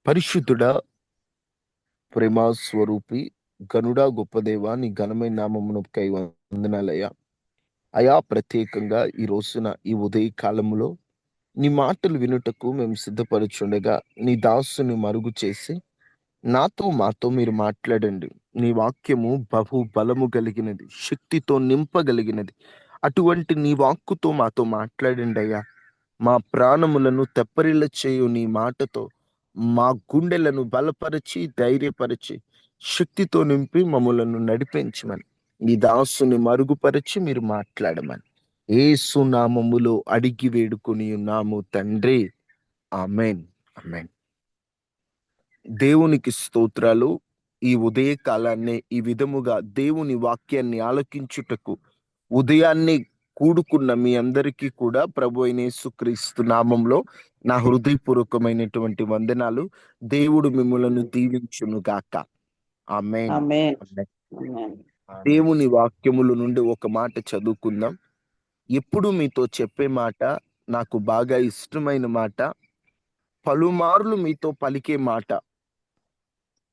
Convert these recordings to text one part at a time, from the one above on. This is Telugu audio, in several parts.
పరిశుద్ధుడా, ప్రేమ స్వరూపి, గనుడా, గొప్ప దేవా, నీ ఘనమైన నామమునకై వందనాలయ్యా. అయా, ప్రత్యేకంగా ఈ రోజున ఈ ఉదయ కాలంలో నీ మాటలు వినుటకు మేము సిద్ధపరుచుండగా నీ దాసుని మరుగు చేసి నాతో మాతో మీరు మాట్లాడండి. నీ వాక్యము బహు బలము కలిగినది, శక్తితో నింపగలిగినది. అటువంటి నీ వాక్కుతో మాతో మాట్లాడండి అయ్యా. మా ప్రాణములను తెప్పరిల్ల చేయు నీ మాటతో మా గుండెలను బలపరిచి, ధైర్యపరిచి, శక్తితో నింపి మమ్మలను నడిపించమని నీ దాసుని మరుగుపరిచి మీరు మాట్లాడమని యేసు నామములో అడిగి వేడుకొని ఉన్నాము తండ్రి. ఆమెన్. ఆమెన్. దేవునికి స్తోత్రాలు. ఈ ఉదయ కాలాన్ని ఈ విధముగా దేవుని వాక్యాన్ని ఆలకించుటకు ఉదయాన్నే కూడుకున్న మీ అందరికీ కూడా ప్రభు అయిన యేసుక్రీస్తు నామంలో నా హృదయపూర్వకమైనటువంటి వందనాలు. దేవుడు మిమ్మలను దీవించును గాక. ఆమేన్. ఆమేన్. ఆమేన్. ఆమేన్. దేవుని వాక్యముల నుండి ఒక మాట చదువుకుందాం. ఎప్పుడు మీతో చెప్పే మాట, నాకు బాగా ఇష్టమైన మాట, పలుమార్లు మీతో పలికే మాట.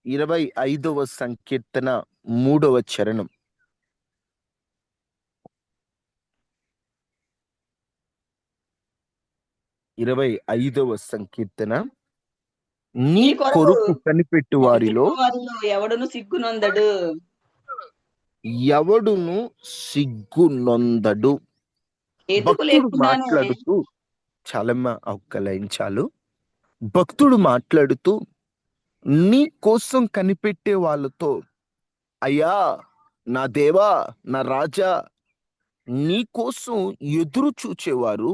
25వ సంకీర్తన 3వ చరణం. 25వ సంకీర్తన. నీ నీ కొరకు కొరకు కనిపెట్టు వారిలో వారిలో ఎవడును సిగ్గునొందడు. ఎవడును సిగ్గునొందడు. హేతుకు భక్తుడు లేకుండానే మాట్లాడుతూ, చాలమ్మా ఒక్క లైన్ చాలు. భక్తుడు మాట్లాడుతూ నీ కోసం కనిపెట్టే వాళ్ళతో, అయ్యా, నా దేవా, నా రాజా, నీ కోసం ఎదురు చూచేవారు,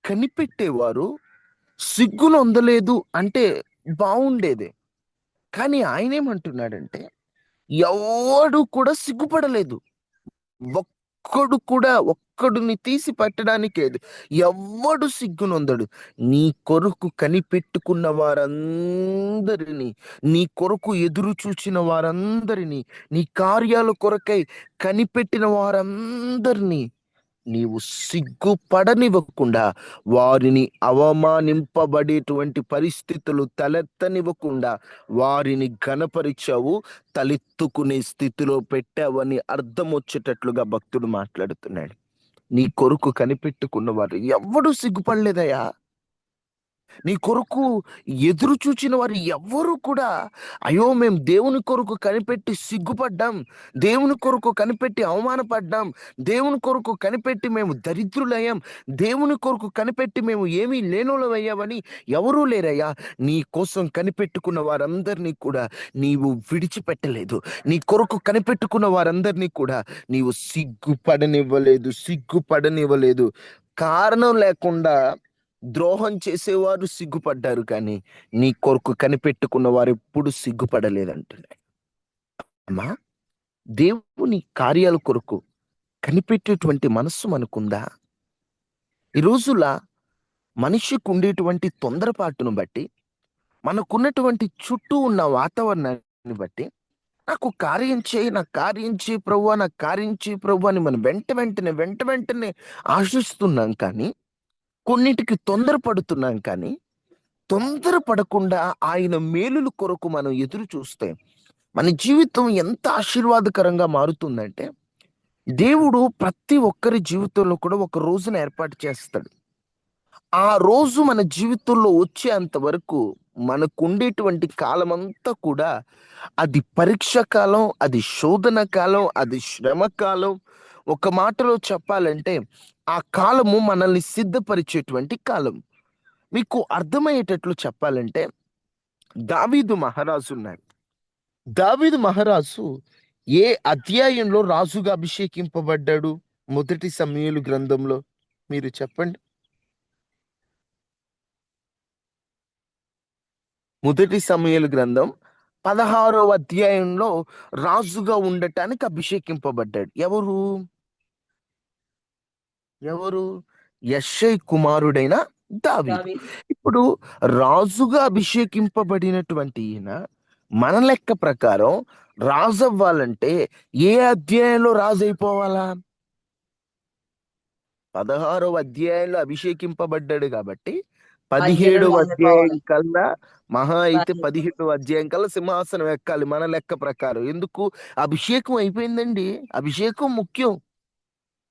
కనిపెట్టేవారు సిగ్గునొందలేదు అంటే బాగుండేదే. కానీ ఆయనేమంటున్నాడంటే ఎవడు కూడా సిగ్గుపడలేదు. ఒక్కడుని తీసి పట్టడానికి లేదు. ఎవ్వడు సిగ్గునొందడు. నీ కొరకు కనిపెట్టుకున్న వారందరినీ, నీ కొరకు ఎదురు చూచిన వారందరినీ, నీ కార్యాల కొరకై కనిపెట్టిన వారందరినీ నీవు సిగ్గుపడనివ్వకుండా, వారిని అవమానింపబడేటువంటి పరిస్థితులు తలెత్తనివ్వకుండా వారిని ఘనపరిచావు, తలెత్తుకునే స్థితిలో పెట్టావని అర్థం వచ్చేటట్లుగా భక్తుడు మాట్లాడుతున్నాడు. నీ కొరకు కనిపెట్టుకున్న వారు ఎవ్వడు సిగ్గుపడలేదయ్యా. నీ కొరకు ఎదురు చూచిన వారు ఎవ్వరూ కూడా, అయ్యో మేము దేవుని కొరకు కనిపెట్టి సిగ్గుపడ్డాం, దేవుని కొరకు కనిపెట్టి అవమానపడ్డాం, దేవుని కొరకు కనిపెట్టి మేము దరిద్రులయ్యాం, దేవుని కొరకు కనిపెట్టి మేము ఏమీ లేనోళ్ళమయ్యామని ఎవరూ లేరయ్యా. నీ కోసం కనిపెట్టుకున్న వారందరినీ కూడా నీవు విడిచిపెట్టలేదు. నీ కొరకు కనిపెట్టుకున్న వారందరినీ కూడా నీవు సిగ్గుపడనివ్వలేదు. కారణం లేకుండా ద్రోహం చేసేవారు సిగ్గుపడ్డారు, కానీ నీ కొరకు కనిపెట్టుకున్న వారు ఎప్పుడు సిగ్గుపడలేదంటున్నాడు. అమ్మా, దేవుని కార్యాల కొరకు కనిపెట్టేటువంటి మనస్సు మనకుందా? ఈ రోజుల మనిషికి ఉండేటువంటి తొందరపాటును బట్టి, మనకున్నటువంటి చుట్టూ ఉన్న వాతావరణాన్ని బట్టి, నాకు కార్యం చేయి, నాకు కార్యం చేయి ప్రభువా, నాకు కార్యం చేయి ప్రభు అని మనం వెంట వెంటనే ఆశిస్తున్నాం, కానీ కొన్నిటికి తొందరపడుతున్నాం. కానీ తొందరపడకుండా ఆయన మేలుల కొరకు మనం ఎదురు చూస్తే మన జీవితం ఎంత ఆశీర్వాదకరంగా మారుతుందంటే, దేవుడు ప్రతి ఒక్కరి జీవితంలో కూడా ఒక రోజున ఏర్పాటు చేస్తాడు. ఆ రోజు మన జీవితంలో వచ్చేంత వరకు మనకు ఉండేటువంటి కాలం అంతా కూడా అది పరీక్ష కాలం, అది శోధన కాలం, అది శ్రమ కాలం. ఒక మాటలో చెప్పాలంటే ఆ కాలము మనల్ని సిద్ధపరిచేటువంటి కాలం. మీకు అర్థమయ్యేటట్లు చెప్పాలంటే, దావీదు మహారాజు ఉన్నాడు. దావీదు మహారాజు ఏ అధ్యాయంలో రాజుగా అభిషేకింపబడ్డాడు? మొదటి సమూయేలు గ్రంథంలో మీరు చెప్పండి. మొదటి సమూయేలు గ్రంథం 16వ అధ్యాయంలో రాజుగా ఉండటానికి అభిషేకింపబడ్డాడు. ఎవరు? యెష్షై కుమారుడైన దావీదు. దావీదు. ఇప్పుడు రాజుగా అభిషేకింపబడినటువంటి ఈయన మన లెక్క ప్రకారం రాజు అవ్వాలంటే ఏ అధ్యాయంలో రాజు అయిపోవాలా? 16వ అధ్యాయంలో అభిషేకింపబడ్డాడు కాబట్టి జనులు 17వ అధ్యాయం మారిపోవాలి. కల్లా, మహా అయితే 17వ అధ్యాయం కల్లా సింహాసనం ఎక్కాలి మన లెక్క ప్రకారం. ఎందుకు? అభిషేకం అయిపోయిందండి. అభిషేకం ముఖ్యం.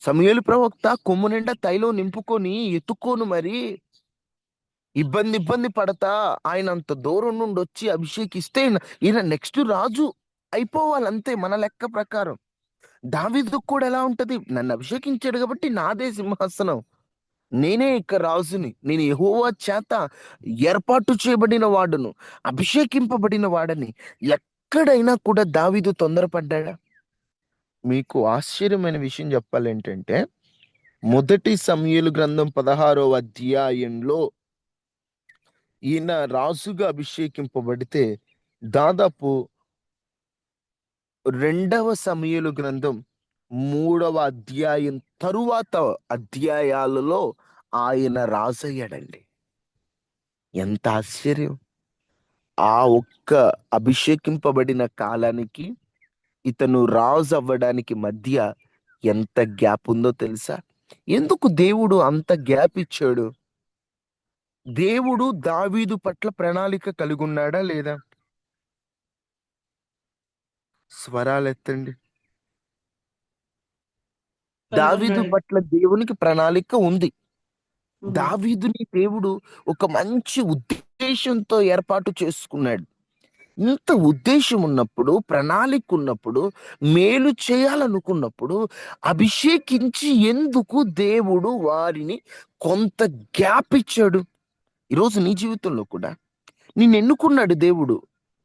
సమూయేలు ప్రవక్త కొమ్ము నిండా తైలం నింపుకొని ఎత్తుకోను మరి ఇబ్బంది పడతా ఆయన అంత దూరం నుండి వచ్చి అభిషేకిస్తే ఈయన నెక్స్ట్ రాజు అయిపోవాలి అంతే మన లెక్క ప్రకారం. దావీదు కూడా ఎలా ఉంటది? నన్ను అభిషేకించాడు కాబట్టి నాదే సింహాసనం, నేనే ఇక రాజుని, నేను యెహోవా చేత ఏర్పాటు చేయబడిన వాడును, అభిషేకింపబడిన వాడని. ఎక్కడైనా కూడా దావీదు తొందరపడ్డాడా? మీకు ఆశ్చర్యమైన విషయం చెప్పాలేంటంటే, మొదటి సమూయేలు గ్రంథం 16వ అధ్యాయంలో ఈయన రాజుగా అభిషేకింపబడితే, దాదాపు రెండవ సమూయేలు గ్రంథం 3వ అధ్యాయం తరువాత అధ్యాయాలలో ఆయన రాజయ్యాడండి. ఎంత ఆశ్చర్యం! ఆ ఒక్క అభిషేకింపబడిన కాలానికి ఇతను రాజు అవ్వడానికి మధ్య ఎంత గ్యాప్ ఉందో తెలుసా? ఎందుకు దేవుడు అంత గ్యాప్ ఇచ్చాడు? దేవుడు దావీదు పట్ల ప్రణాళిక కలిగి ఉన్నాడా లేదా? స్వరాలెత్తండి. దావీదు కనుగొన్నాడు. పట్ల దేవునికి ప్రణాళిక ఉంది. ఉంది. దావీదుని దేవుడు ఒక మంచి ఉద్దేశంతో ఏర్పాటు చేసుకున్నాడు. ఇంత ఉద్దేశం ఉన్నప్పుడు, ప్రణాళిక ఉన్నప్పుడు, మేలు చేయాలనుకున్నప్పుడు అభిషేకించి ఎందుకు దేవుడు వారిని కొంత గ్యాప్ ఇచ్చాడు? ఈరోజు నీ జీవితంలో కూడా నిన్ను ఎన్నుకున్నాడు దేవుడు,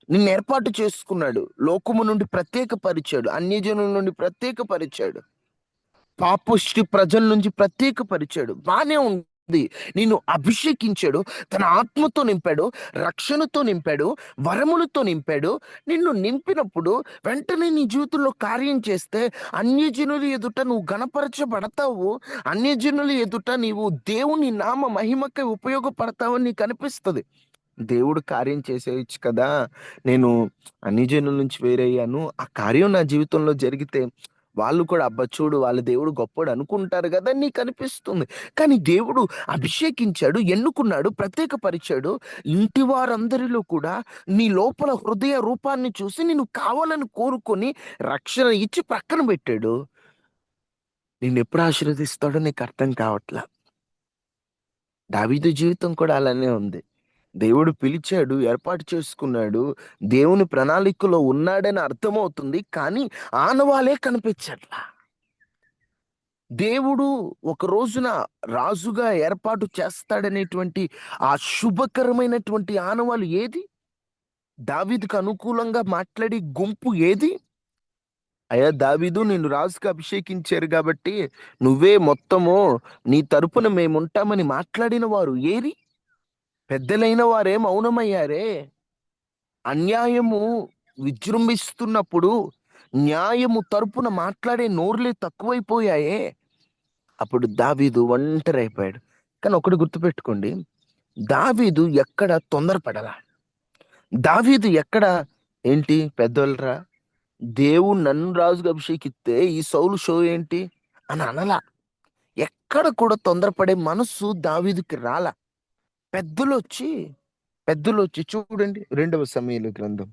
నిన్ను ఏర్పాటు చేసుకున్నాడు, లోకము నుండి ప్రత్యేకపరిచాడు, అన్యజనుల నుండి ప్రత్యేకపరిచాడు, పాపిష్టి ప్రజల నుంచి ప్రత్యేకపరిచాడు. బానే ఉంది. నిన్ను అభిషేకించాడు, తన ఆత్మతో నింపాడు, రక్షణతో నింపాడు, వరములతో నింపాడు. నిన్ను నింపినప్పుడు వెంటనే నీ జీవితంలో కార్యం చేస్తే అన్యజనుల ఎదుట నువ్వు గణపరచబడతావు. అన్యజనుల ఎదుట నీవు దేవుని నామ మహిమకై ఉపయోగపడతావని నీకు అనిపిస్తుంది. దేవుడు కార్యం చేసేయచ్చు కదా, నేను అన్ని జనుల నుంచి వేరయ్యాను, ఆ కార్యం నా జీవితంలో జరిగితే వాళ్ళు కూడా అబ్బా చూడు వాళ్ళ దేవుడు గొప్పోడు అనుకుంటారు కదా అని నీకు అనిపిస్తుంది. కానీ దేవుడు అభిషేకించాడు, ఎన్నుకున్నాడు, ప్రత్యేకపరిచాడు. ఇంటి వారందరిలో కూడా నీ లోపల హృదయ రూపాన్ని చూసి నిన్ను కావాలని కోరుకొని రక్షణ ఇచ్చి పక్కన పెట్టాడు. నిన్ను ఎప్పుడు ఆశీర్వదిస్తాడో నీకు అర్థం కావట్లా. దావీదు జీవితం కూడా అలానే ఉంది. దేవుడు పిలిచాడు, ఏర్పాటు చేసుకున్నాడు, దేవుని ప్రణాళికలో ఉన్నాడని అర్థమవుతుంది. కానీ ఆనవాలే కనిపించట్లా. దేవుడు ఒక రోజున రాజుగా ఏర్పాటు చేస్తాడనేటువంటి ఆ శుభకరమైనటువంటి ఆనవాలు ఏది? దావీదుకు అనుకూలంగా మాట్లాడి గుంపు ఏది? అయ్యా దావీదు, నిన్ను రాజుగా అభిషేకించారు కాబట్టి నువ్వే మొత్తము, నీ తరపున మేముంటామని మాట్లాడిన వారు ఏరి? పెద్దలైన వారే మౌనమయ్యారే. అన్యాయము విజృంభిస్తున్నప్పుడు న్యాయము తరపున మాట్లాడే నోర్లే తక్కువైపోయాయే. అప్పుడు దావీదు ఒంటరి అయిపోయాడు. కానీ ఒకటి గుర్తుపెట్టుకోండి, దావీదు ఎక్కడ తొందరపడలా. దావీదు ఎక్కడ ఏంటి పెద్దోళ్ళరా, దేవుడు నన్ను రాజుగా అభిషేకిస్తే ఈ సౌలు షో ఏంటి అని అనలా. ఎక్కడ కూడా తొందరపడే మనస్సు దావీదుకి రాలా. పెద్దలొచ్చి పెద్దలొచ్చి చూడండి, 2వ సమూయేలు గ్రంథం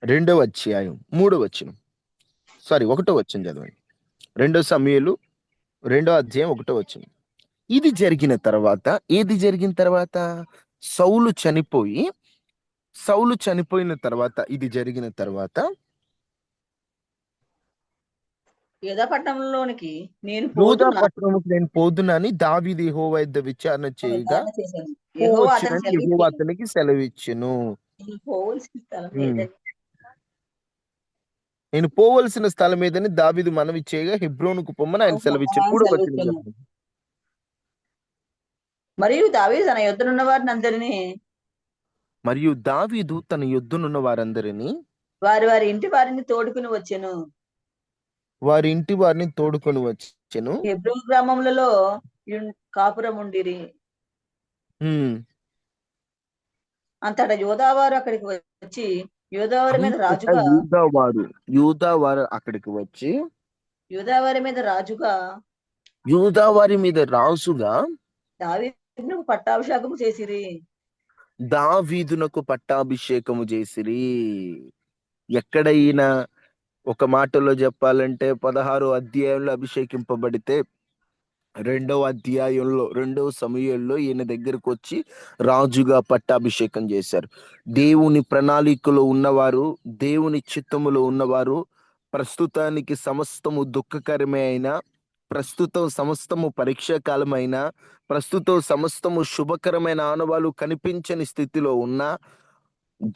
2వ అధ్యాయం 3వ వచనం, సారీ 1వ వచనం చదవండి. 2 సమూయేలు 2వ అధ్యాయం 1వ వచనం. ఇది జరిగిన తర్వాత, ఏది జరిగిన తర్వాత? సౌలు చనిపోయి, సౌలు చనిపోయిన తర్వాత, ఇది జరిగిన తర్వాత యూదా పట్టణంలోనికి నేను యూదా పోదునా పట్టణముకు నేను పోదునని దావీదు యెహోవా యొద్ద విచారణ చేయగా విచారణ చేశాను. యెహోవా అతనికి పోవచ్చునని యెహోవా సెలవిచ్చెను. అతనికి సెలవిచ్చెను. నేను పోవలసిన స్థలం ఉమ్. ఏదని. నేను పోవలసిన స్థలం ఏదని దావీదు మనవి చేయగా హెబ్రోనుకు పొమ్మని ఆయన సెలవిచ్చాను. ఆయన 3వ వచనం సెలవిచ్చెను. చదవండి. మరియు దావీదు తన యొద్దనున్న వారిని అందరినీ మరియు దావీదు తన యొద్దనున్న వారందరినీ వారి వారి ఇంటి వారిని తోడుకుని వచ్చెను. వారి ఇంటి వారిని తోడుకొని వచ్చెను. హెబ్రోను గ్రామములలో కాపురం ఉండిరి. ఉమ్. అంతటా యోధావారు అక్కడికి వచ్చి యోధావారి మీద అంతటా రాజుగా యూదా వారు అక్కడికి వచ్చి యోధావారి మీద రాజుగా యూదా వారి మీద రాజుగా దావీదునకు పట్టాభిషేకము చేసిరి. దావీదునకు పట్టాభిషేకము చేసిరి. ఎక్కడ ఈయన, ఒక మాటలో చెప్పాలంటే 16వ అధ్యాయంలో అభిషేకింపబడితే 2వ అధ్యాయంలో 2వ సమూయేలులో ఈయన దగ్గరకు వచ్చి రాజుగా పట్టాభిషేకం చేశారు. దేవుని ప్రణాళికలో ఉన్నవారు, దేవుని చిత్తములో ఉన్నవారు, ప్రస్తుతానికి సమస్తము దుఃఖకరమే అయినా, ప్రస్తుతం సమస్తము పరీక్షాకాలమైన, ప్రస్తుతం సమస్తము శుభకరమైన ఆనవాలు కనిపించని స్థితిలో ఉన్న,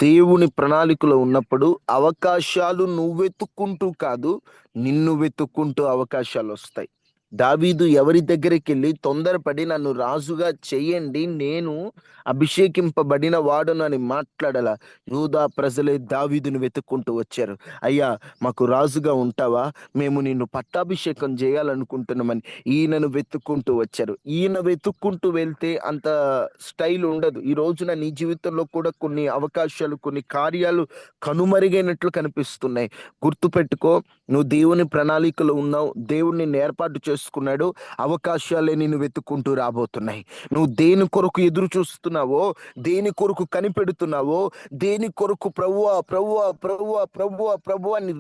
దేవుని ప్రణాళికలో ఉన్నప్పుడు అవకాశాలు నువ్వెతుక్కుంటూ కాదు, నిన్ను వెతుక్కుంటూ అవకాశాలు వస్తాయి. దావీదు ఎవరి దగ్గరికి వెళ్ళి తొందరపడి నన్ను రాజుగా చెయ్యండి, నేను అభిషేకింపబడిన వాడును అని మాట్లాడాల. యూదా ప్రజలే దావీదును వెతుక్కుంటూ వచ్చారు. అయ్యా, మాకు రాజుగా ఉంటావా, మేము నిన్ను పట్టాభిషేకం చేయాలనుకుంటున్నామని ఈయనను వెతుక్కుంటూ వచ్చారు. ఈయన వెతుక్కుంటూ వెళ్తే అంత స్టైల్ ఉండదు. ఈ రోజున నీ జీవితంలో కూడా కొన్ని అవకాశాలు, కొన్ని కార్యాలు కనుమరుగైనట్లు కనిపిస్తున్నాయి. గుర్తుపెట్టుకో, నువ్వు దేవుని ప్రణాళికలో ఉన్నావు, దేవుడిని ఏర్పాటు చేసుకున్నాడు, అవకాశాలే నిన్ను వెతుక్కుంటూ రాబోతున్నాయి. నువ్వు దేని కొరకు ఎదురు చూస్తున్నావో, దేని కొరకు కనిపెడుతున్నావో, దేని కొరకు ప్రభువా ప్రభువా ప్రభువా ప్రభువా ప్రభు అని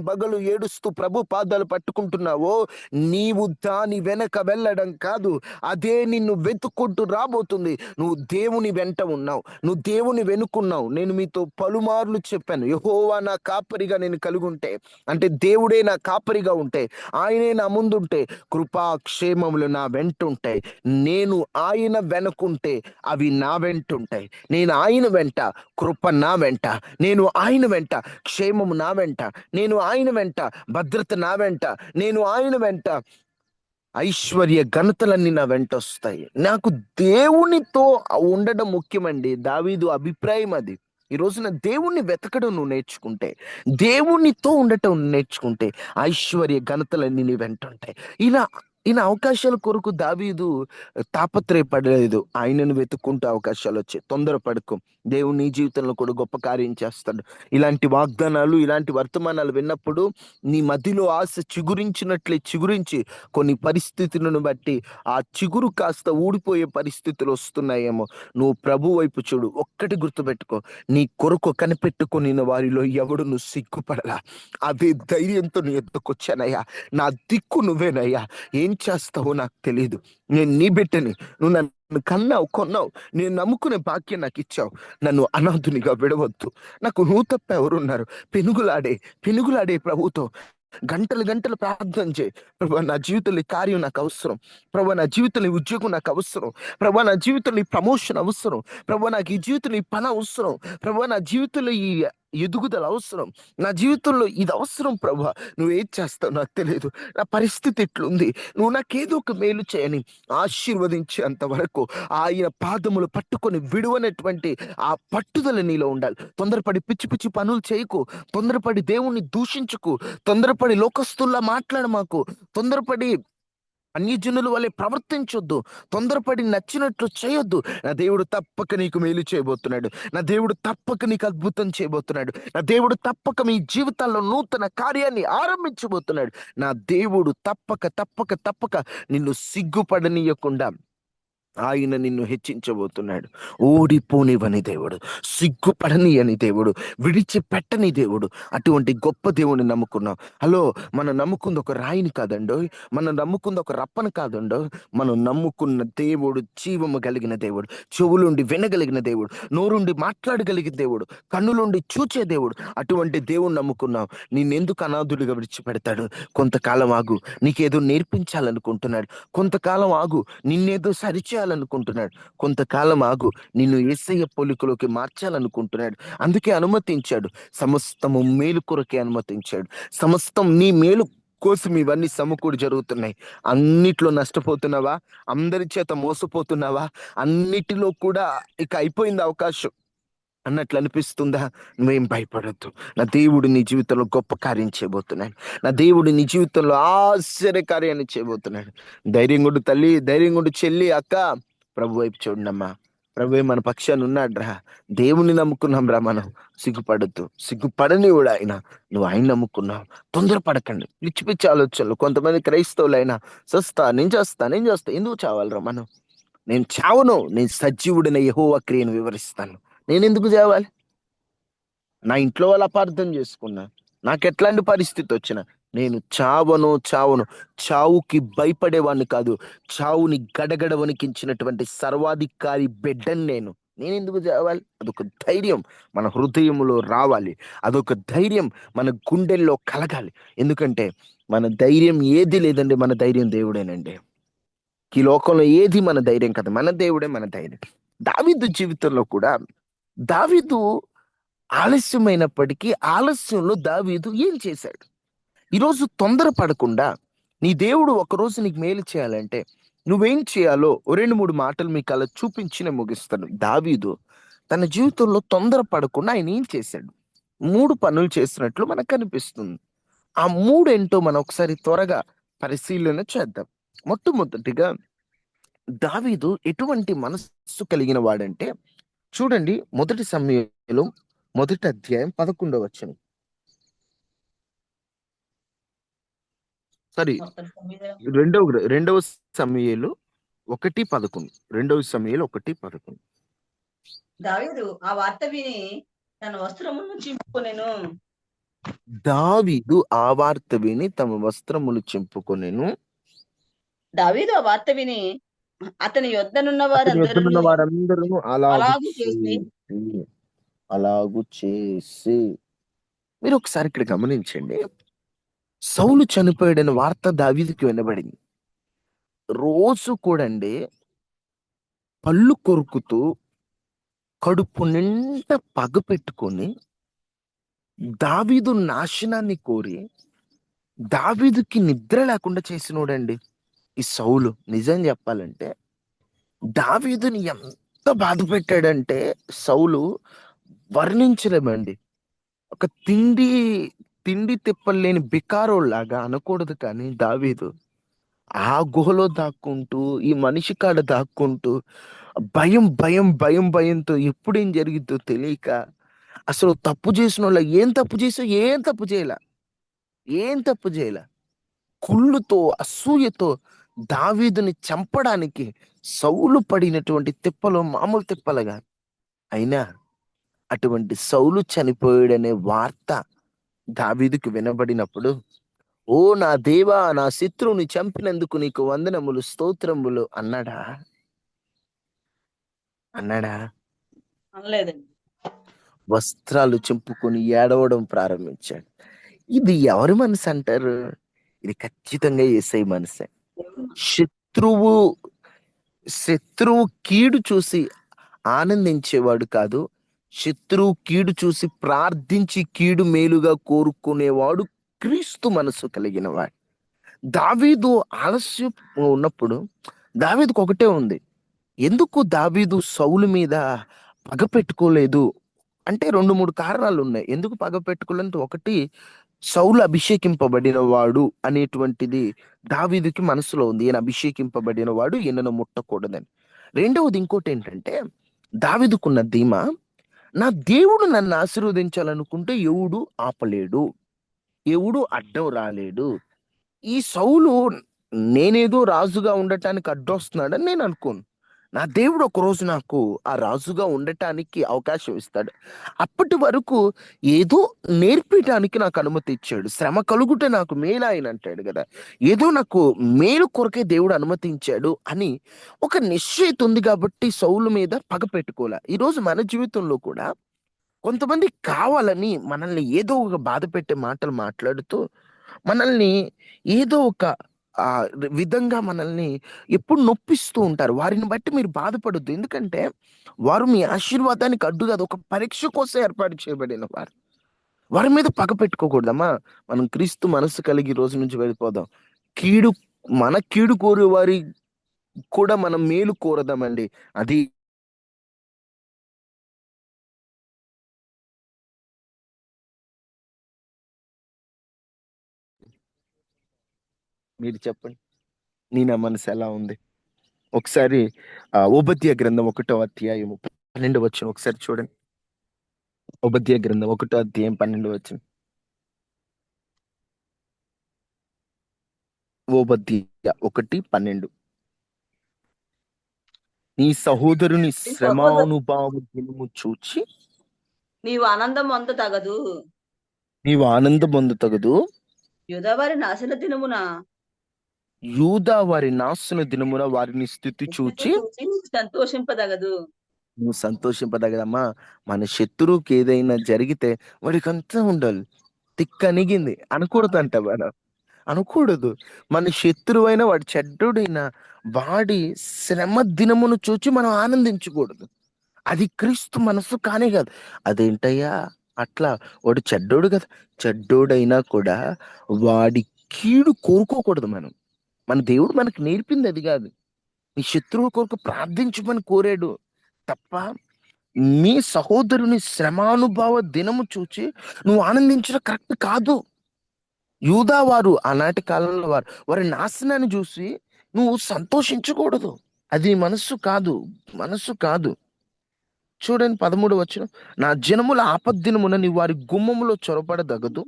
బగలు ఏడుస్తూ ప్రభు పాదాలు పట్టుకుంటున్నావో, నీవు దాని వెనక వెళ్ళడం కాదు, అదే నిన్ను వెతుక్కుంటూ రాబోతుంది. నువ్వు దేవుని వెంట ఉన్నావు, నువ్వు దేవుని వెనుకున్నావు. నేను మీతో పలుమార్లు చెప్పాను, యెహోవా నా కాపరిగా నేను కలుగుంటే, అంటే దేవుడే నా కాపరిగా ఉంటే, ఆయనే నా ముందుంటే, కృపా క్షేమములు నా వెంటుంటాయి. నేను ఆయన వెనుకుంటే అవి నా వెంటుంటాయి. నేను ఆయన వెంట, కృప నా వెంట. నేను ఆయన వెంట, క్షేమము నా వెంట. నేను ఆయన వెంట, భద్రత నా వెంట. నేను ఆయన వెంట, ఐశ్వర్య ఘనతలన్నీ నా వెంట వస్తాయి. నాకు దేవునితో ఉండడం ముఖ్యమండి. దావీదు అభిప్రాయం అది. ఈ రోజున దేవుణ్ణి వెతకడం నువ్వు నేర్చుకుంటే, దేవునితో ఉండటం నేర్చుకుంటే, ఐశ్వర్య ఘనతలన్నీ నీ వెంట ఉంటాయి. ఇలా ఈయన అవకాశాల కొరకు దావీదు తాపత్రయపడలేదు, ఆయనను వెతుక్కుంటూ అవకాశాలు వచ్చాయి. తొందరపడకు, దేవుడు నీ జీవితంలో కూడా గొప్ప కార్యం చేస్తాడు. ఇలాంటి వాగ్దానాలు, ఇలాంటి వర్తమానాలు విన్నప్పుడు నీ మధ్యలో ఆశ చిగురించినట్లే చిగురించి, కొన్ని పరిస్థితులను బట్టి ఆ చిగురు కాస్త ఊడిపోయే పరిస్థితులు వస్తున్నాయేమో, నువ్వు ప్రభు వైపు చూడు. ఒక్కటి గుర్తుపెట్టుకో, నీ కొరకు కనిపెట్టుకొని వారిలో ఎవడు నువ్వు సిగ్గుపడలా. అదే ధైర్యంతో నీ ఎత్తుకొచ్చానయ్యా, నా దిక్కు నువ్వేనయ్యా, ఏం చేస్తావో నాకు తెలియదు, నేను నీ బిడ్డని, నువ్వు నన్ను కన్నావు, కొన్నావు, నేను నమ్ముకునే భాగ్యం నాకు ఇచ్చావు, నన్ను అనాథునిగా విడవద్దు. నాకు నువ్వు తప్ప ఎవరున్నారు? పెనుగులాడే ప్రభుతో గంటలు గంటలు ప్రార్థన చేయి. ప్రభా, నా జీవితంలో ఈ కార్యం నాకు అవసరం. ప్రభా, నా జీవితంలో ఈ ఉద్యోగం నాకు అవసరం. ప్రభా, నా జీవితంలో ఈ ప్రమోషన్ అవసరం. ప్రభా, నాకు ఈ జీవితంలో ఈ పని అవసరం. ప్రభా, నా జీవితంలో ఈ ఎదుగుదల అవసరం. నా జీవితంలో ఇది అవసరం. ప్రభా, నువ్వేం చేస్తావు నాకు తెలియదు, నా పరిస్థితి ఎట్లుంది, నువ్వు నాకేదో ఒక మేలు చేయని ఆశీర్వదించేంత వరకు ఆయన పాదములు పట్టుకొని విడువనటువంటి ఆ పట్టుదల నీలో ఉండాలి. తొందరపడి పిచ్చి పిచ్చి పనులు చేయకు, తొందరపడి దేవుణ్ణి దూషించుకు, తొందరపడి లోకస్తుల్లా మాట్లాడమాకు, తొందరపడి అన్యజనుల వలె ప్రవర్తించొద్దు, తొందరపడి నచ్చినట్లు చేయొద్దు. నా దేవుడు తప్పక నీకు మేలు చేయబోతున్నాడు. నా దేవుడు తప్పక నీకు అద్భుతం చేయబోతున్నాడు. నా దేవుడు తప్పక మీ జీవితాల్లో నూతన కార్యాన్ని ఆరంభించబోతున్నాడు. నా దేవుడు తప్పక తప్పక తప్పక నిన్ను సిగ్గుపడనీయకుండా ఆయన నిన్ను హెచ్చించబోతున్నాడు. ఓడిపోనివని దేవుడు, సిగ్గుపడనీయని దేవుడు, విడిచిపెట్టని దేవుడు. అటువంటి గొప్ప దేవుని నమ్ముకున్నాం. హలో, మనం నమ్ముకుంది ఒక రాయిని కాదండో, మనం నమ్ముకుంది ఒక రప్పను కాదండో, మనం నమ్ముకున్న దేవుడు జీవము కలిగిన దేవుడు, చెవులుండి వినగలిగిన దేవుడు, నోరుండి మాట్లాడగలిగిన దేవుడు, కన్నులుండి చూచే దేవుడు. అటువంటి దేవుని నమ్ముకున్నాం. నిన్నెందుకు అనాథుడిగా విడిచిపెడతాడు? కొంతకాలం ఆగు, నీకేదో నేర్పించాలనుకుంటున్నాడు. కొంతకాలం ఆగు, నిన్నేదో సరిచేయాలనుకుంటున్నాడు. కొంతకాలం ఆగు, నిన్ను యేసయ్య పోలికలోకి మార్చాలనుకుంటున్నాడు. అందుకే అనుమతించాడు. సమస్తము మేలు కొరకే అనుమతించాడు. సమస్తం నీ మేలు కోసం ఇవన్నీ సమకూడి జరుగుతున్నాయి. అన్నిట్లో నష్టపోతున్నావా? అందరి చేత మోసపోతున్నావా? అన్నిటిలో కూడా ఇక అయిపోయింది అవకాశం అన్నట్లు అనిపిస్తుందా? నువ్వేం భయపడద్దు. నా దేవుడు నీ జీవితంలో గొప్ప కార్యం చేయబోతున్నాడు. నా దేవుడు నీ జీవితంలో ఆశ్చర్య కార్యాన్ని చేయబోతున్నాడు. ధైర్యం కొడు తల్లి, ధైర్యం కొడు చెల్లి, అక్క, ప్రభు వైపు చూడండమ్మా. ప్రభువే మన పక్షాన ఉన్నాడ్రా, దేవుని నమ్ముకున్నాం రా మనం. సిగ్గుపడద్దు, సిగ్గుపడనివాడు ఆయన. నువ్వు ఆయన నమ్ముకున్నావు. తొందరపడకండి. పిచ్చి పిచ్చి ఆలోచనలు. కొంతమంది క్రైస్తవులైనా చస్తా, నేను చేస్తా. ఎందుకు చావాలరా మనం? నేను చావను, నేను సజీవుడిన యెహోవా క్రియను వివరిస్తాను. నేను ఎందుకు చావాలి? నా ఇంట్లో వాళ్ళు అపార్థం చేసుకున్నా, నాకు ఎట్లాంటి పరిస్థితి వచ్చినా నేను చావను. చావుకి భయపడేవాడిని కాదు, చావుని గడగడ వణికించినటువంటి సర్వాధికారి బిడ్డని నేను ఎందుకు చావాలి? అదొక ధైర్యం మన హృదయంలో రావాలి. అదొక ధైర్యం మన గుండెల్లో కలగాలి. ఎందుకంటే మన ధైర్యం ఏది లేదండి, మన ధైర్యం దేవుడేనండి. ఈ లోకంలో ఏది మన ధైర్యం కదా, మన దేవుడే మన ధైర్యం. దావీదు జీవితంలో కూడా, దావీదు ఆలస్యమైనప్పటికీ ఆలస్యంలో దావీదు ఏం చేశాడు? ఈరోజు తొందర పడకుండా, నీ దేవుడు ఒకరోజు నీకు మేలు చేయాలంటే నువ్వేం చేయాలో ఓ 2, 3 మాటలు మీకు అలా చూపించి నేను ముగిస్తాను. దావీదు తన జీవితంలో తొందర పడకుండా ఆయన ఏం చేశాడు? 3 పనులు చేసినట్లు మనకు కనిపిస్తుంది. ఆ 3 ఏంటో మనం ఒకసారి త్వరగా పరిశీలన చేద్దాం. మొట్టమొదటిగా, దావీదు ఎటువంటి మనస్సు కలిగిన వాడంటే, చూడండి, మొదటి సమూయేలు మొదటి అధ్యాయం 11వ వచనం. సారీ, మొత్తం 9. రెండవ సమూయేలు 1:11. రెండవ సమూయేలు 1:11. దావీదు ఆ వార్త విని తన వస్త్రమును చింపుకొనెను. దావీదు ఆ వార్త విని తమ వస్త్రములు చింపుకొనెను. దావీదు ఆ వార్త విని అతని యొద్దనున్న అతని యొద్దనున్న వారందరూ వారందరూ అలాగు అలాగు చేసి చేసి అలాగు చేసి మీరు ఒకసారి ఇక్కడ గమనించండి. సౌలు చనిపోయాడని వార్త దావీదుకి వినబడింది. రోజు కూడండి పళ్ళు కొరుకుతూ కడుపు నిండా పగ పెట్టుకొని దావీదు నాశనాన్ని కోరి దావీదుకి నిద్ర లేకుండా చేసినోడండి ఈ సౌలు. నిజం చెప్పాలంటే దావీదుని ఎంత బాధ పెట్టాడంటే సౌలు వర్ణించలేమండి. ఒక తిండి తిప్పలేని బికారోళ్ళలాగా అనకూడదు, కానీ దావీదు ఆ గుహలో దాక్కుంటూ, ఈ మనిషి కాడ దాక్కుంటూ, భయంతో ఎప్పుడేం జరిగిద్దో తెలియక, అసలు తప్పు చేసినోళ్ళ ఏం తప్పు చేసావు? ఏం తప్పు చేయల. కుళ్ళుతో, అసూయతో దావీదుని చంపడానికి సౌలు పడినటువంటి తిప్పలు మామూలు తిప్పలుగా. అయినా అటువంటి సౌలు చనిపోయాడనే వార్త దావీదుకు వినబడినప్పుడు, ఓ నా దేవా, నా శత్రువుని చంపినందుకు నీకు వందనములు, స్తోత్రములు అన్నాడా? అన్నాడా? అనలేదండి. వస్త్రాలు చింపుకొని ఏడవడం ప్రారంభించాడు. ఇది ఎవరి మనసు అంటారు? ఇది ఖచ్చితంగా యేసయ్య మనసే. దేవుడు శత్రువు శత్రువు కీడు చూసి ఆనందించేవాడు కాదు, శత్రువు కీడు చూసి ప్రార్థించి కీడు మేలుగా కోరుకునేవాడు క్రీస్తు మనసు కలిగిన వాడు. దావీదు ఆలస్యం ఉన్నప్పుడు దావీదుకు ఒకటే ఉంది. ఎందుకు దావీదు సౌలు మీద పగ పెట్టుకోలేదు అంటే 2, 3 కారణాలు ఉన్నాయి. ఎందుకు పగ పెట్టుకోలేదంటే, ఒకటి, సౌలు అభిషేకింపబడిన వాడు అనేటువంటిది దావీదుకి మనసులో ఉంది. ఈయన అభిషేకింపబడిన వాడు, ఈయనను ముట్టకూడదని. రెండవది ఇంకోటి ఏంటంటే, దావీదుకున్న ధీమా, నా దేవుడు నన్ను ఆశీర్వదించాలనుకుంటే ఎవడు ఆపలేడు, ఎవడు అడ్డం రాలేడు. ఈ సౌలు నేనేదో రాజుగా ఉండటానికి అడ్డొస్తున్నాడని నేను అనుకోను. నా దేవుడు ఒకరోజు నాకు ఆ రాజుగా ఉండటానికి అవకాశం ఇస్తాడు. అప్పటి వరకు ఏదో నేర్పించడానికి నాకు అనుమతి ఇచ్చాడు. శ్రమ కలుగుట నాకు మేలాయన అంటాడు కదా. ఏదో నాకు మేలు కొరకే దేవుడు అనుమతించాడు అని ఒక నిశ్చయిత ఉంది కాబట్టి సౌలు మీద పగ పెట్టుకోలే. ఈరోజు మన జీవితంలో కూడా కొంతమంది కావాలని మనల్ని ఏదో ఒక బాధ పెట్టే మాటలు మాట్లాడుతూ, మనల్ని ఏదో ఒక విధంగా మనల్ని ఎప్పుడు నొప్పిస్తూ ఉంటారు. వారిని బట్టి మీరు బాధపడొద్దు. ఎందుకంటే వారు మీ ఆశీర్వాదానికి అడ్డు కాదు, ఒక పరీక్ష కోసం ఏర్పాటు చేయబడిన వారు. వారి మీద పగ పెట్టుకోకూడదమ్మా. మనం క్రీస్తు మనస్సు కలిగి ఈ రోజు నుంచి వెళ్ళిపోదాం. కీడు మన కీడు కోరే వారి కూడా మనం మేలు కోరదామండి. అది మీరు చెప్పండి. నీ నా మనసు ఎలా ఉంది? ఒకసారి ఓబద్య గ్రంథం 1వ అధ్యాయము 12 వచనం ఒకసారి చూడండి. ఓబద్య గ్రంథం 1వ అధ్యాయం 12 వచనం. ఓబద్య 1:12. నీ సహోదరుని నీ సహోదరు శ్రమానుభావ దినము చూచి నీవు ఆనందం పొందతగదు. నీవు ఆనందం పొందతగదు. యూదావారి నాశన దినమున యూదా వారి నాశన దినమున వారిని స్థితి స్థితి చూచి చూసి సంతోషింపదగదు. నువ్వు సంతోషింపదగదమ్మా. మన శత్రువుకి ఏదైనా జరిగితే వాడికి అంతా ఉండాలి, తిక్కనిగింది అనకూడదంట మనం. అనకూడదు. మన శత్రువైన వాడు చెడ్డోడైనా వాడి శ్రమ దినమును చూచి మనం ఆనందించకూడదు. అది క్రీస్తు మనసు కానే కాదు. అదేంటయ్యా అట్లా? వాడు చెడ్డోడు కదా. చెడ్డోడైనా కూడా వాడి కీడు కోరుకోకూడదు మనం. మన దేవుడు మనకు నేర్పింది అది కాదు. నీ శత్రువు కొరకు ప్రార్థించమని కోరాడు తప్ప మీ సహోదరుని శ్రమానుభవ దినము చూచి నువ్వు ఆనందించడం కరెక్ట్ కాదు. యూదా వారు ఆనాటి కాలంలో వారి నాశనాన్ని చూసి నువ్వు సంతోషించకూడదు. అది మనస్సు కాదు, మనస్సు కాదు. చూడండి 13 వచనం. నా జనముల ఆపద్దినమున నీవు వారి గుమ్మములో చొరబడదగదు.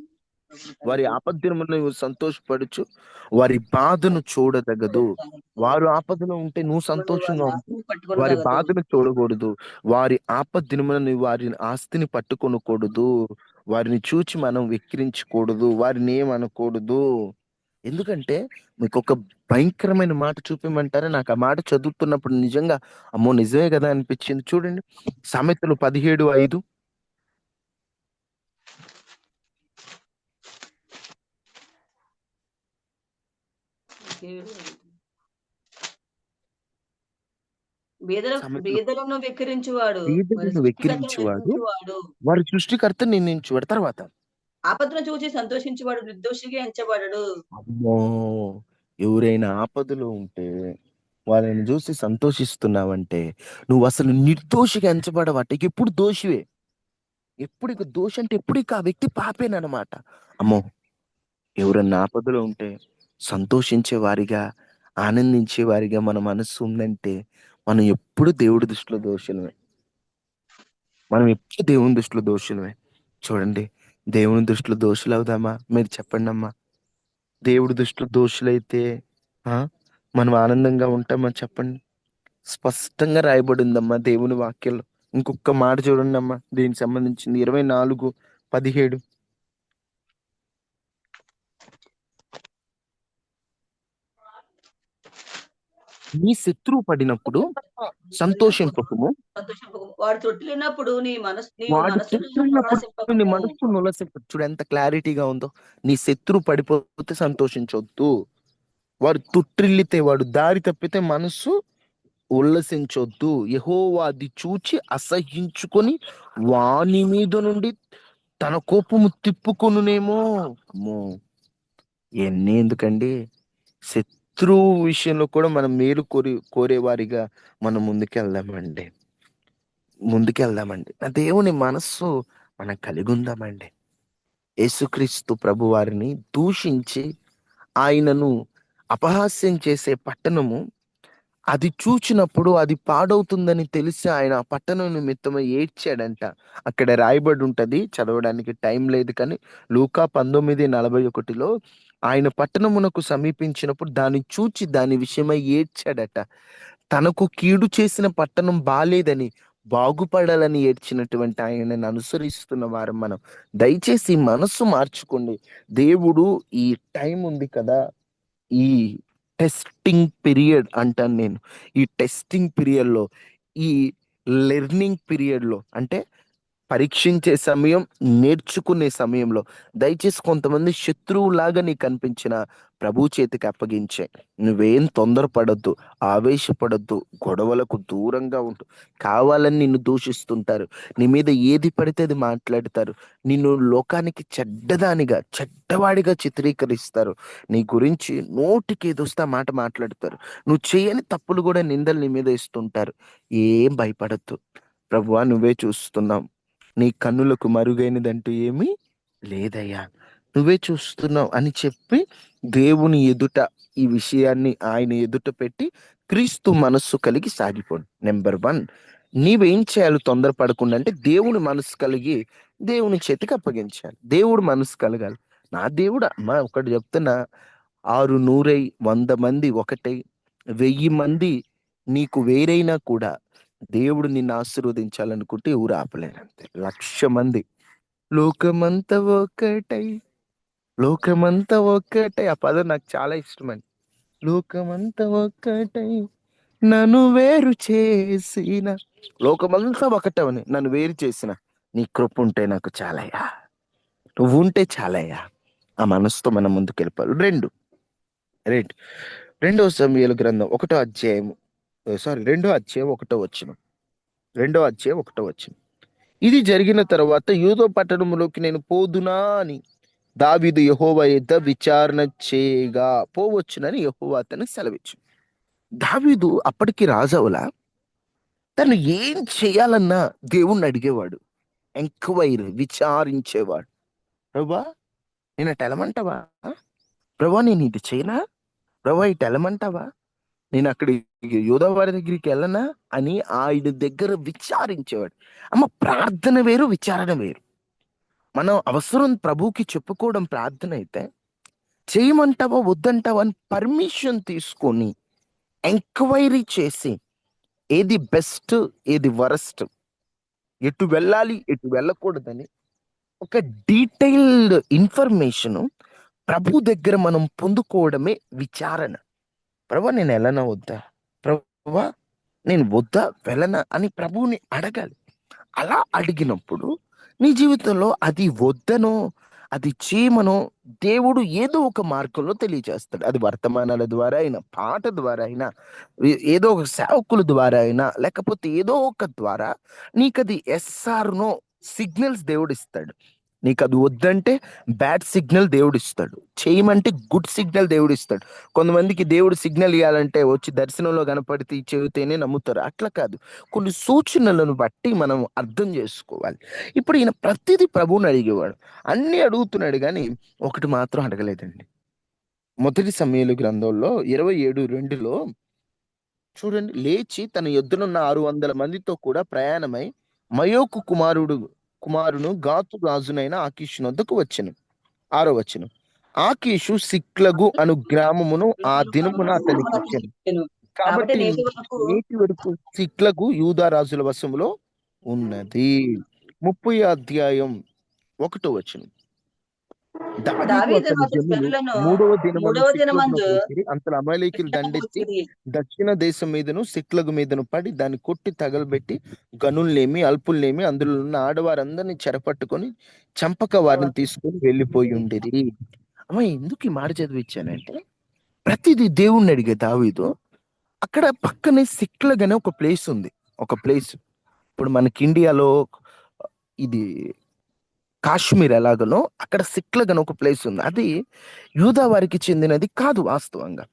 వారి ఆపద్దినమున నువ్వు సంతోషపడుచు వారి బాధను చూడదగదు. వారు ఆపదలో ఉంటే నువ్వు సంతోషంగా ఉంటే వారి పట్టుకొనదగదు. బాధను చూడకూడదు. వారి ఆపద్దినమున నువ్వు వారి ఆస్తిని పట్టుకొనకూడదు. వారిని చూచి మనం వెక్కిరించకూడదు, వారిని ఏమనకూడదు. ఎందుకంటే మీకు ఒక భయంకరమైన మాట చూపిమంటారా? నాకు ఆ మాట చదువుతున్నప్పుడు నిజంగా అమ్మో నిజమే కదా అనిపించింది. చూడండి సామెతలు 17:5. బీదల సామెతలు బీదలను వెక్కిరించువాడు మరి బీదలను సృష్టికర్తను వెక్కిరించేవాడు నిందించువాడు. వారి సృష్టికర్త నిందించువాడు. తర్వాత ఆపదను చూసి సంతోషించువాడు నిర్దోషిగా ఎంచబడడు. అమ్మో, ఎవరైనా ఆపదలో ఉంటే వాళ్ళని చూసి సంతోషిస్తున్నావంటే నువ్వు అసలు నిర్దోషిగా ఎంచబడవట. ఇక ఎప్పుడు దోషివే. ఎప్పుడు ఇక దోషి అంటే ఎప్పుడు ఇక ఆ వ్యక్తి పాపేనమాట. అమ్మో, ఎవరన్నా ఆపదలో ఉంటే సంతోషించే వారిగా, ఆనందించే వారిగా మన మనస్సు ఉందంటే మనం ఎప్పుడు దేవుడి దృష్టిలో దోషులమే. మనం ఎప్పుడు దేవుని దృష్టిలో దోషులమే. చూడండి, దేవుని దృష్టిలో దోషులు అవుదామా? మీరు చెప్పండి అమ్మా. దేవుడి దృష్టిలో దోషులైతే ఆ మనం ఆనందంగా ఉంటామా చెప్పండి? స్పష్టంగా రాయబడిందమ్మా దేవుని వాక్యంలో. ఇంకొక మాట చూడండి అమ్మా, దీనికి సంబంధించింది 24:17. నీ శత్రువు పడినప్పుడు సంతోషింపకము, సంతోషింపకు. వాడు తొట్టిల్లినప్పుడు నీవు వాడు మనస్సులో తిట్టున్నప్పుడు నీ ప్రకాశింపకము. మనస్సు చూడు ఎంత క్లారిటీగా ఉందో. నీ శత్రువు పడిపోతే సంతోషించొద్దు. వాడు తుట్టిల్లితే, వాడు దారి తప్పితే మనస్సు ఉల్లసించొద్దు. యెహోవా అది చూచి అసహ్యించుకొని వాని మీద నుండి తన కోపము తిప్పుకొనునేమో. అమ్మో, ఇవన్నీ ఎందుకండి? శత్రువు విషయంలో కూడా మనం మేలు కోరేవారిగా మనం ముందుకెళ్దామండి. నా దేవుని మనస్సు మనం కలిగి ఉందామండి. యేసుక్రీస్తు ప్రభు వారిని దూషించి ఆయనను అపహాస్యం చేసే పట్టణము అది చూచినప్పుడు అది పాడవుతుందని తెలిసి ఆయన ఆ పట్టణం నిమిత్తమై ఏడ్చాడంట. అక్కడ రాయబడి ఉంటది, చదవడానికి టైం లేదు కానీ లూకా 19:41లో ఆయన పట్టణమునకు సమీపించినప్పుడు దాన్ని చూచి దాని విషయమై ఏడ్చాడట. తనకు కీడు చేసిన పట్టణం బాలేదని, బాగుపడాలని ఏడ్చినటువంటి ఆయనను అనుసరిస్తున్న వారం మనం. దయచేసి ఈ మనస్సు మార్చుకోండి. దేవుడు ఈ టైం ఉంది కదా, ఈ టెస్టింగ్ పీరియడ్ అంటాను నేను. ఈ టెస్టింగ్ పీరియడ్‌లో, ఈ లెర్నింగ్ పీరియడ్‌లో అంటే పరీక్షించే సమయం, నేర్చుకునే సమయంలో దయచేసి కొంతమంది శత్రువులాగా నీకు అనిపించిన ప్రభు చేతికి అప్పగించే. నువ్వేం తొందరపడొద్దు, ఆవేశపడొద్దు, గొడవలకు దూరంగా ఉండు. కావాలని నిన్ను దూషిస్తుంటారు. నీ మీద ఏది పడితే అది మాట్లాడతారు. నిన్ను లోకానికి చెడ్డదానిగా, చెడ్డవాడిగా చిత్రీకరిస్తారు. నీ గురించి నోటికి ఏదొస్తే ఆ మాట మాట్లాడతారు. నువ్వు చేయని తప్పులు కూడా నిందలు నీ మీద ఇస్తుంటారు. ఏం భయపడొద్దు. ప్రభువా నువ్వే చూస్తున్నావు. నీ కన్నులకు మరుగైనదంటూ ఏమీ లేదయ్యా. నువ్వే చూస్తున్నావు అని చెప్పి దేవుని ఎదుట ఈ విషయాన్ని ఆయన ఎదుట పెట్టి క్రీస్తు మనస్సు కలిగి సాగిపోండి. నెంబర్ 1, నీవేం చేయాలి తొందరపడకుండా అంటే దేవుని మనస్సు కలిగి దేవుని చేతికి అప్పగించాలి. దేవుడు మనస్సు కలగాలి. నా దేవుడు అమ్మా ఒకటి చెప్తున్నా, 600 100 మంది ఒకటై 1000 మంది నీకు వేరైనా కూడా దేవుడు నిన్ను ఆశీర్వదించాలనుకుంటే ఎవరు ఆపలేరంతే. 1,00,000 మంది లోకమంతా ఒకటై, లోకమంతా ఒక్కటై, ఆ పదం నాకు చాలా ఇష్టమండి. లోకమంతా ఒక్కటై నన్ను వేరు చేసిన, లోకమంతా ఒకటవని నన్ను వేరు చేసిన నీ కృప ఉంటే నాకు చాలయ్యా, నువ్వు ఉంటే చాలయ్యా. ఆ మనసుతో మనం ముందుకు వెళ్ళిపోవాలి. రెండు రెండవ సమూయేలు గ్రంథం 1వ అధ్యాయం, సారీ 2వ అధ్యాయం 1వ వచనం, 2వ అధ్యాయం 1వ వచనం. ఇది జరిగిన తర్వాత యూదో పట్టణంలోకి నేను పోదునా అని దావీదు యెహోవా యొద్ద విచారణ చేయగా పోవచ్చునని యెహోవా అతనికి సెలవిచ్చు. దావీదు అప్పటికి రాజవులా, తను ఏం చేయాలన్నా దేవుణ్ణి అడిగేవాడు. ఎంక్వైరీ, విచారించేవాడు. ప్రభా నేను అటు వెళ్ళమంటావా? ప్రభా నేను ఇది చేయనా? ప్రభా ఇటు వెళ్ళమంటావా? నేను అక్కడ యోధావారి దగ్గరికి వెళ్ళనా అని ఆయన దగ్గర విచారించేవాడు. అమ్మ ప్రార్థన వేరు, విచారణ వేరు. మనం అవసరం ప్రభువుకి చెప్పుకోవడం ప్రార్థన అయితే, చేయమంటావా వద్దంటావా అని పర్మిషన్ తీసుకొని ఎంక్వైరీ చేసి ఏది బెస్ట్ ఏది వరస్ట్, ఎటు వెళ్ళాలి ఎటు వెళ్ళకూడదని ఒక డీటెయిల్డ్ ఇన్ఫర్మేషన్ ప్రభు దగ్గర మనం పొందుకోవడమే విచారణ. ప్రభా నేను వెళ్ళనా వద్దా, ప్రభా నేను వద్దా వెళ్ళనా అని ప్రభువుని అడగాలి. అలా అడిగినప్పుడు నీ జీవితంలో అది వద్దనో అది చేయమనో దేవుడు ఏదో ఒక మార్గంలో తెలియజేస్తాడు. అది వర్తమానాల ద్వారా అయినా, పాట ద్వారా అయినా, ఏదో ఒక సేవకుల ద్వారా అయినా, లేకపోతే ఏదో ఒక ద్వారా నీకది ఎస్ఆర్ నో సిగ్నల్స్ దేవుడు ఇస్తాడు. నీకు అది వద్దంటే బ్యాడ్ సిగ్నల్ దేవుడు ఇస్తాడు, చేయమంటే గుడ్ సిగ్నల్ దేవుడు ఇస్తాడు. కొంతమందికి దేవుడు సిగ్నల్ ఇవ్వాలంటే వచ్చి దర్శనంలో కనపడితే చెబితేనే నమ్ముతారు. అట్లా కాదు, కొన్ని సూచనలను బట్టి మనం అర్థం చేసుకోవాలి. ఇప్పుడు ఈయన ప్రతిదీ ప్రభువుని అడిగేవాడు, అన్ని అడుగుతున్నాడు కానీ ఒకటి మాత్రం అడగలేదండి. మొదటి సమూయేలు గ్రంథంలో 27:2లో చూడండి, లేచి తన యొద్దనున్న 600 మందితో కూడా ప్రయాణమై మయోకు కుమారును గాతు రాజునైన ఆకీషు వద్దకు వచ్చెను. 6వ వచనం. ఆకీషు సిక్లగు అను గ్రామమును ఆ దినమున అతనికి ఇచ్చెను. కాబట్టి కాబట్టి నేటి వరకు నేటి వరకు సిక్లగు యూదా రాజుల వశములో ఉన్నది. 30వ అధ్యాయం 1వ వచనం. దావీదు దావీదు అతని అతని జనులు జనులను 3వ దినమందు 3వ సిక్లగును దినమందు పోసిరి. అంతలో అమాలేకీయులు దండెత్తి వచ్చిరి. దక్షిణ దేశం మీదను సిక్లగు మీదను పడి దాన్ని కొట్టి తగలబెట్టి గనుల్నేమి అల్పుల్నేమి అందులో ఉన్న ఆడవారందరినీ చెరపట్టుకొని చంపక వారిని తీసుకొని వెళ్ళిపోయి ఉండేది. అమ్మ ఎందుకు ఈ మాట చదివించానంటే, ప్రతిదీ దేవుణ్ణి అడిగే దావీదు అక్కడ పక్కనే సిక్లగ్ అనే ఒక ప్లేస్ ఉంది. ఒక ప్లేస్ ఇప్పుడు మనకి ఇండియాలో ఇది కాశ్మీర్ ఎలాగనో అక్కడ సిక్లగ్ అని ఒక ప్లేస్ ఉంది. అది యూదా వారికి చెందినది కాదు వాస్తవంగా.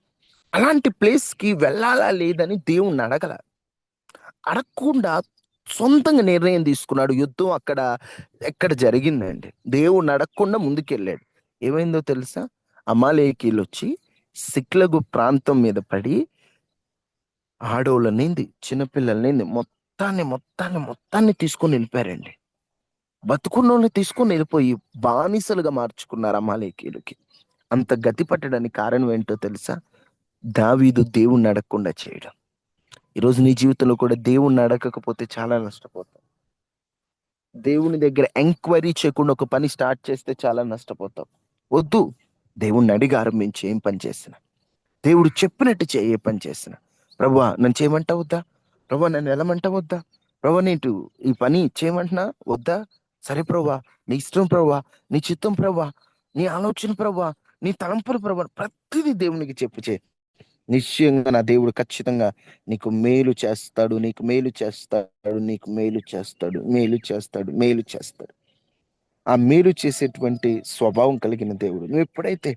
అలాంటి ప్లేస్ కి వెళ్ళాలా లేదని దేవుణ్ణి అడగకుండా సొంతంగా నిర్ణయం తీసుకున్నాడు. యుద్ధం అక్కడ ఎక్కడ జరిగిందండి, దేవుణ్ణి అడగకుండా ముందుకెళ్ళాడు. ఏమైందో తెలుసా? అమాలేకీయులు వచ్చి సిక్లగు ప్రాంతం మీద పడి ఆడోళ్ళనింది, చిన్నపిల్లల్నింది, మొత్తాన్ని తీసుకొని వెళ్ళిపోయారండి. బతుకున్నోళ్ళని తీసుకొని వెళ్ళిపోయి బానిసలుగా మార్చుకున్నారు అమాలేకీయులకి. అంత గతి పట్టడానికి కారణం ఏంటో తెలుసా? దావీదు దేవుణ్ణి అడగకుండా చేయడం. ఈరోజు నీ జీవితంలో కూడా దేవుణ్ణి అడగకపోతే చాలా నష్టపోతావు. దేవుని దగ్గర ఎంక్వైరీ చేయకుండా ఒక పని స్టార్ట్ చేస్తే చాలా నష్టపోతావు. వద్దు, దేవుణ్ణి అడిగి ఆరంభించి ఏం పని చేసినా, దేవుడు చెప్పినట్టు చేయ ఏ పని చేసినా, ప్రభువా నన్ను చేయమంటా వద్దా, ప్రభువా నన్ను వెళ్ళమంటా వద్దా, ప్రభువా నీటు ఈ పని చేయమంటున్నా వద్దా, సరే ప్రభువా నీ ఇష్టం ప్రభువా, నీ చిత్తం ప్రభువా, నీ ఆలోచన ప్రభువా, నీ తలంపులు ప్రభువా, ప్రతిదీ దేవునికి చెప్పు చేయి. నిశ్చయంగా నా దేవుడు ఖచ్చితంగా నీకు మేలు చేస్తాడు, నీకు మేలు చేస్తాడు, నీకు మేలు చేస్తాడు, మేలు చేస్తాడు, మేలు చేస్తాడు. ఆ మేలు చేసేటువంటి స్వభావం కలిగిన దేవుడు. నువ్వు ఎప్పుడైతే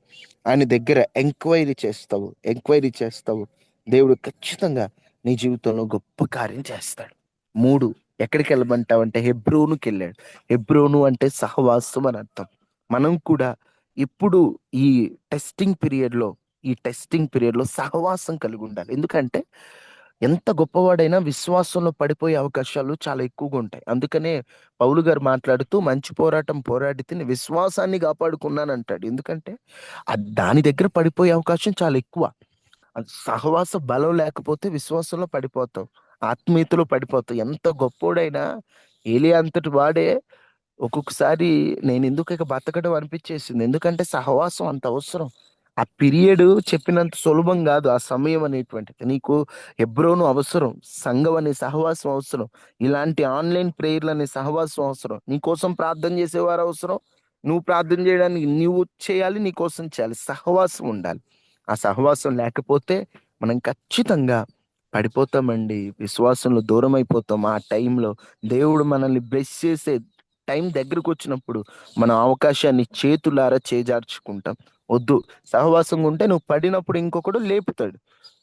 ఆయన దగ్గర ఎంక్వైరీ చేస్తావు, దేవుడు ఖచ్చితంగా నీ జీవితంలో గొప్ప కార్యం చేస్తాడు. 3, ఎక్కడికి వెళ్ళమంటావంటే హెబ్రోనుకి వెళ్ళాడు. హెబ్రోను అంటే సహవాసం అని అర్థం. మనం కూడా ఇప్పుడు ఈ టెస్టింగ్ పీరియడ్ లో ఈ టెస్టింగ్ పీరియడ్లో సహవాసం కలిగి ఉండాలి. ఎందుకంటే ఎంత గొప్పవాడైనా విశ్వాసంలో పడిపోయే అవకాశాలు చాలా ఎక్కువగా ఉంటాయి. అందుకనే పౌలు గారు మాట్లాడుతూ మంచి పోరాటం పోరాడి తిని విశ్వాసాన్ని కాపాడుకున్నానంటాడు. ఎందుకంటే దాని దగ్గర పడిపోయే అవకాశం చాలా ఎక్కువ. అది సహవాస బలం లేకపోతే విశ్వాసంలో పడిపోతావు. ఆత్మీయతలో పడిపోతావు. ఎంత గొప్పోడైనా ఏలియా అంతటి వాడే ఒక్కొక్కసారి నేనెందుకు ఇక బతకడం అనిపిచ్చేసింది. ఎందుకంటే సహవాసం అంత అవసరం. ఆ పీరియడ్ చెప్పినంత సులభం గాదు. ఆ సమయం అనేటువంటిది. నీకు హెబ్రోను అవసరం. సంఘం అనే సహవాసం అవసరం. ఇలాంటి ఆన్‌లైన్ ప్రేయర్‌లనే సహవాసం అవసరం. నీ కోసం ప్రార్థన చేసేవారు అవసరం. నువ్వు ప్రార్థన చేయడానికి నువ్వు చేయాలి. నీ కోసం చేయాలి. సహవాసం ఉండాలి. ఆ సహవాసం లేకపోతే మనం ఖచ్చితంగా పడిపోతామండి. విశ్వాసంలో దూరమైపోతాం. ఆ టైంలో దేవుడు మనల్ని బ్లెస్ చేసే టైం దగ్గరకొచ్చినప్పుడు మనం అవకాశాన్ని చేతులారా చేజార్చుకుంటాం. వద్దు. సహవాసంగా ఉంటే నువ్వు పడినప్పుడు ఇంకొకడు లేపుతాడు.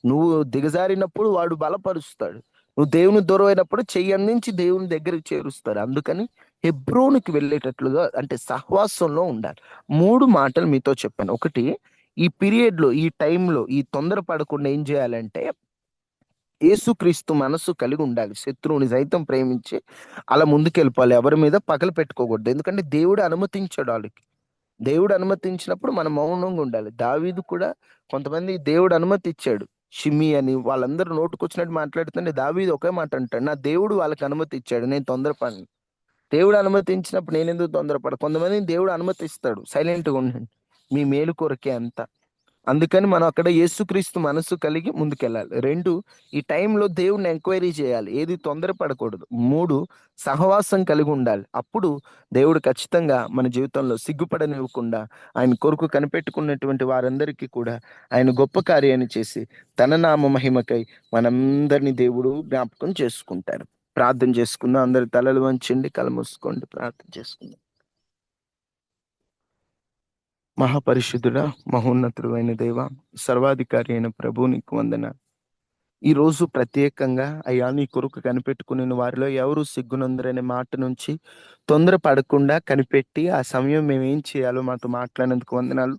నువ్వు దిగజారినప్పుడు వాడు బలపరుస్తాడు. నువ్వు దేవునికి దూరమైనప్పుడు చెయ్యి అందించి దేవుని దగ్గరికి చేరుస్తాడు. అందుకని హెబ్రోనుకి వెళ్ళేటట్లుగా అంటే సహవాసంలో ఉండాలి. 3 మాటలు మీతో చెప్పాను. ఒకటి ఈ పీరియడ్‌లో, ఈ టైంలో, ఈ తొందర పడకుండా ఏం చేయాలంటే యేసుక్రీస్తు మనస్సు కలిగి ఉండాలి. శత్రువుని సైతం ప్రేమించి అలా ముందుకెళ్ళిపోవాలి. ఎవరి మీద పగలు పెట్టుకోకూడదు. ఎందుకంటే దేవుడు అనుమతించాడు ఆళ్ళకి. దేవుడు అనుమతించినప్పుడు మనం మౌనంగా ఉండాలి. దావీదు కూడా కొంతమంది దేవుడు అనుమతిచ్చాడు. షిమ్మీ అని వాళ్ళందరూ నోటికొచ్చినట్టు మాట్లాడుతుంటే దావీదు ఒకే మాట అంటాడు. నా దేవుడు వాళ్ళకి అనుమతి ఇచ్చాడు. నేను తొందరపడను. దేవుడు అనుమతించినప్పుడు నేనెందుకు తొందరపడ కొంతమందిని దేవుడు అనుమతిస్తాడు. సైలెంట్‌గా ఉండండి. మీ మేలు కొరకే అంతా. అందుకని మనం అక్కడ యేసుక్రీస్తు మనస్సు కలిగి ముందుకెళ్ళాలి. 2 ఈ టైంలో దేవుడిని ఎంక్వైరీ చేయాలి. ఏది తొందరపడకూడదు. 3 సహవాసం కలిగి ఉండాలి. అప్పుడు దేవుడు ఖచ్చితంగా మన జీవితంలో సిగ్గుపడనివ్వకుండా ఆయన కొరకు కనిపెట్టుకున్నటువంటి వారందరికీ కూడా ఆయన గొప్ప కార్యాన్ని చేసి తన నామ మహిమకై మనందరిని దేవుడు జ్ఞాపకం చేసుకుంటారు. ప్రార్థన చేసుకుందాం. అందరి తలలు వంచండి. కళ్ళు మూసుకోండి. ప్రార్థన చేసుకుందాం. మహాపరిశుద్ధుడా, మహోన్నతుడు అయిన దేవ, సర్వాధికారి అయిన ప్రభు నీకు వందనాలు. ఈరోజు ప్రత్యేకంగా అయ్యా నీ కొరకు కనిపెట్టుకుని వారిలో ఎవరు సిగ్గునందరనే మాట నుంచి తొందర పడకుండా కనిపెట్టి ఆ సమయం మేమేం చేయాలో మాతో మాట్లాడినందుకు వందనాలు.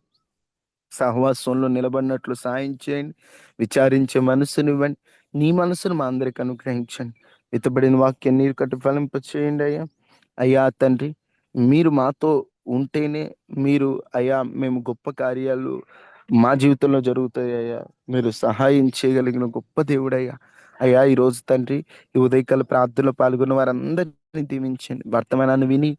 సహవాసంలో నిలబడినట్లు సాయం చేయండి. విచారించే మనసునివ్వండి. నీ మనసును మా అందరికి అనుగ్రహించండి. విత్తబడిన వాక్యం నీరు కట్టి ఫలింపచేయండి అయ్యా. అయ్యా తండ్రి, మీరు మాతో ఉంటేనే మీరు అయ్యా మేము గొప్ప కార్యాలు మా జీవితంలో జరుగుతాయ్యా. మీరు సహాయం చేయగలిగిన గొప్ప దేవుడయ్యా. అయ్యా ఈరోజు తండ్రి ఈ ఉదయకాల ప్రార్థనలో పాల్గొన్న వారందరినీ దీవించండి. వర్తమానాన్ని విని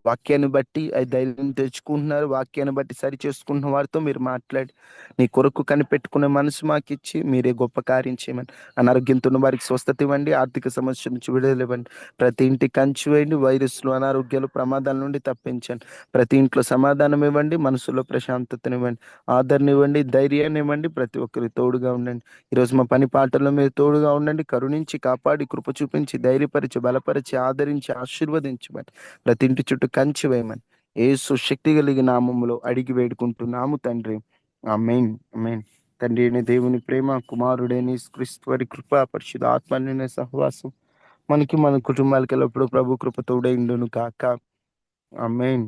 వాక్యాన్ని బట్టి అది ధైర్యం తెచ్చుకుంటున్నారు. వాక్యాన్ని బట్టి సరి చేసుకుంటున్న వారితో మీరు మాట్లాడి నీ కొరకు కనిపెట్టుకునే మనసు మాకిచ్చి మీరే గొప్ప కార్యం చేయమని అనారోగ్యంతో ఉన్న వారికి స్వస్థత ఇవ్వండి. ఆర్థిక సమస్య నుంచి విడుదల ఇవ్వండి. ప్రతి ఇంటి కంచి వేయండి. వైరస్లు అనారోగ్యాలు ప్రమాదాల నుండి తప్పించండి. ప్రతి ఇంట్లో సమాధానం ఇవ్వండి. మనసులో ప్రశాంతతనివ్వండి. ఆదరణ ఇవ్వండి. ధైర్యాన్ని ఇవ్వండి. ప్రతి ఒక్కరికి తోడుగా ఉండండి. ఈరోజు మా పని పాటల్లో మీరు తోడుగా ఉండండి. కరుణించి కాపాడి కృప చూపించి ధైర్యపరిచి బలపరిచి ఆదరించి ఆశీర్వదించమని ప్రతి ఇంటి చుట్టూ కంచి వేయమని యేసు శక్తి కలిగిన నామములో అడిగి వేడుకుంటున్నాము తండ్రి. ఆమేన్. ఆమేన్. తండ్రి అయిన దేవుని ప్రేమ, కుమారుడైన యేసుక్రీస్తు వారి కృప, పరిశుద్ధ ఆత్మ సహవాసం మనకి మన కుటుంబాలకి ఎల్లప్పుడూ ప్రభు కృప తోడై ఉండును గాక. ఆమేన్.